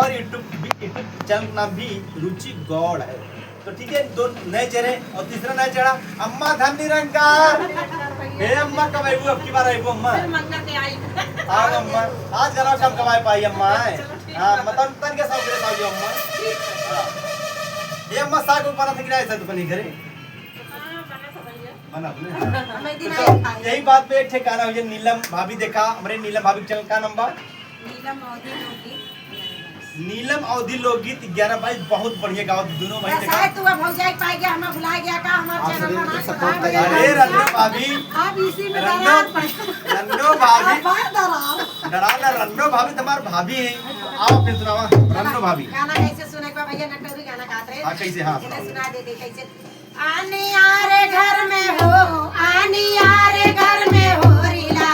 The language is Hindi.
हमारे यूट्यूब चैनल का नाम भी रुचि गौड़ है। तो ठीक है, दो नए चेहरे और तीसरा नया चेहरा अम्मा धन निरंकार। हे अम्मा कब आई अब की बार आई अम्मा? आज अम्मा आज जरा कम कमाए पाई अम्मा है। हां मतलब तन के साथ करे साजी अम्मा। ये अम्मा साग ऊपर से गिराए सब बनी घरे। बना अपने यही बात पे एक ठिकाना हो नीलम भाभी देखा हमारे नीलम भाभी चैनल का नंबर नीलम अवधि लोकगीत 11 भाई बहुत बढ़िया गाओ दोनों भाई देखा शायद तू अब हो जाए पाए गया हमें भुला गया का हमारा चैनल का नाम सपोर्ट कर। अरे रन्नो भाभी अब इसी में रन्नो भाभी डरा ना रन्नो भाभी तुम्हार भाभी है। आओ फिर सुनावा रन्नो भाभी गाना कैसे सुने को भैया नटोरी गाना गाते रहे। हां कैसे? हां सुना दे कैसे। आने यारे घर में हो आने यारे घर में हो रिला